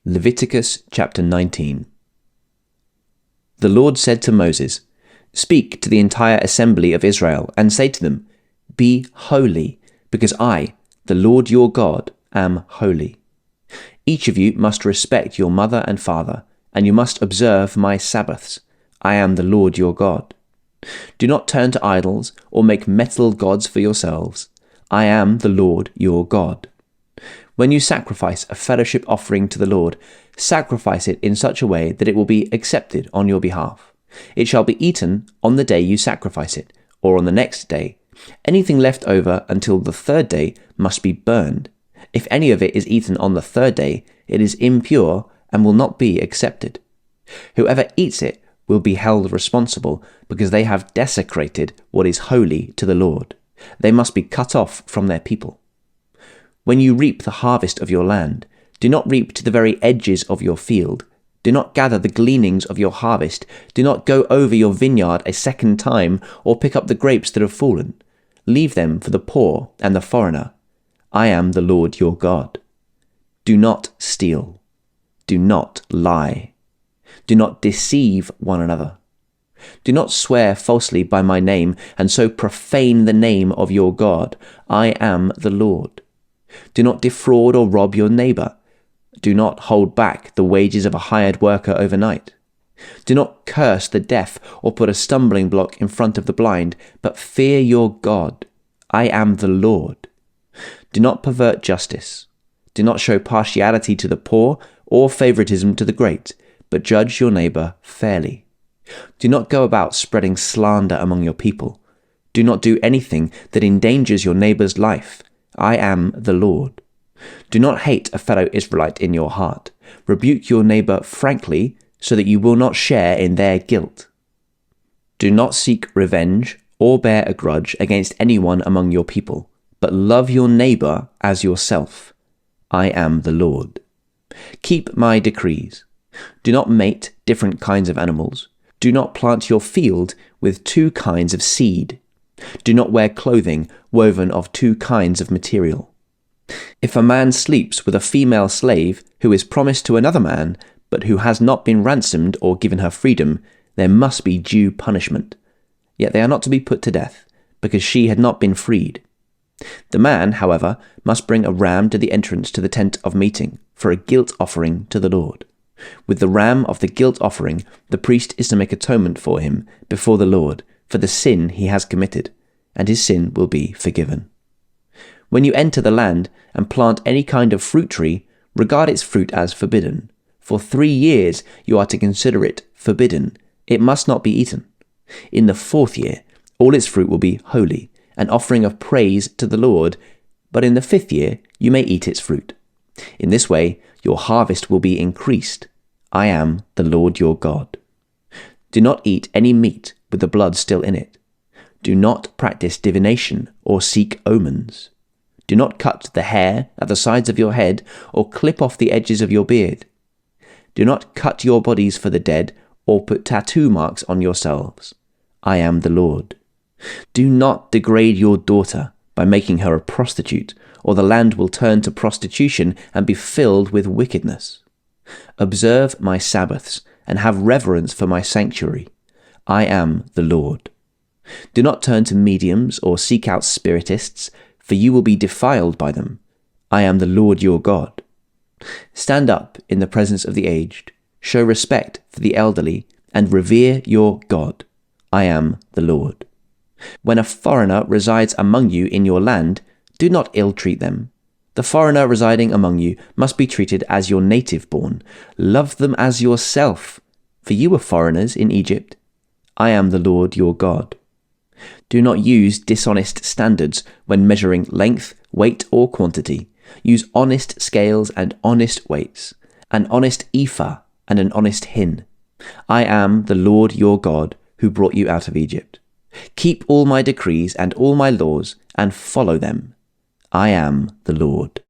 Leviticus chapter 19. The Lord said to Moses, "Speak to the entire assembly of Israel and say to them, 'Be holy, because I, the Lord your God, am holy. Each of you must respect your mother and father, and you must observe my Sabbaths. I am the Lord your God. Do not turn to idols or make metal gods for yourselves. I am the Lord your God. When you sacrifice a fellowship offering to the Lord, sacrifice it in such a way that it will be accepted on your behalf. It shall be eaten on the day you sacrifice it, or on the next day. Anything left over until the third day must be burned. If any of it is eaten on the third day, it is impure and will not be accepted. Whoever eats it will be held responsible because they have desecrated what is holy to the Lord. They must be cut off from their people. When you reap the harvest of your land, do not reap to the very edges of your field. Do not gather the gleanings of your harvest. Do not go over your vineyard a second time or pick up the grapes that have fallen. Leave them for the poor and the foreigner. I am the Lord your God. Do not steal. Do not lie. Do not deceive one another. Do not swear falsely by my name and so profane the name of your God. I am the Lord. Do not defraud or rob your neighbor. Do not hold back the wages of a hired worker overnight. Do not curse the deaf or put a stumbling block in front of the blind, but fear your God. I am the Lord. Do not pervert justice. Do not show partiality to the poor or favoritism to the great, but judge your neighbor fairly. Do not go about spreading slander among your people. Do not do anything that endangers your neighbor's life. I am the Lord. Do not hate a fellow Israelite in your heart. Rebuke your neighbor frankly, so that you will not share in their guilt. Do not seek revenge or bear a grudge against anyone among your people, but love your neighbor as yourself. I am the Lord. Keep my decrees. Do not mate different kinds of animals. Do not plant your field with two kinds of seed. Do not wear clothing woven of two kinds of material. If a man sleeps with a female slave who is promised to another man, but who has not been ransomed or given her freedom, there must be due punishment. Yet they are not to be put to death, because she had not been freed. The man, however, must bring a ram to the entrance to the tent of meeting for a guilt offering to the Lord. With the ram of the guilt offering, the priest is to make atonement for him before the Lord for the sin he has committed, and his sin will be forgiven. When you enter the land and plant any kind of fruit tree, regard its fruit as forbidden. For 3 years you are to consider it forbidden. It must not be eaten. In the 4th year, all its fruit will be holy, an offering of praise to the Lord, but in the 5th year you may eat its fruit. In this way your harvest will be increased. I am the Lord your God. Do not eat any meat with the blood still in it. Do not practice divination or seek omens. Do not cut the hair at the sides of your head or clip off the edges of your beard. Do not cut your bodies for the dead or put tattoo marks on yourselves. I am the Lord. Do not degrade your daughter by making her a prostitute, or the land will turn to prostitution and be filled with wickedness. Observe my Sabbaths and have reverence for my sanctuary. I am the Lord. Do not turn to mediums or seek out spiritists, for you will be defiled by them. I am the Lord your God. Stand up in the presence of the aged, show respect for the elderly, and revere your God. I am the Lord. When a foreigner resides among you in your land, do not ill-treat them. The foreigner residing among you must be treated as your native-born. Love them as yourself, for you were foreigners in Egypt. I am the Lord your God. Do not use dishonest standards when measuring length, weight, or quantity. Use honest scales and honest weights, an honest ephah and an honest hin. I am the Lord your God who brought you out of Egypt. Keep all my decrees and all my laws and follow them. I am the Lord.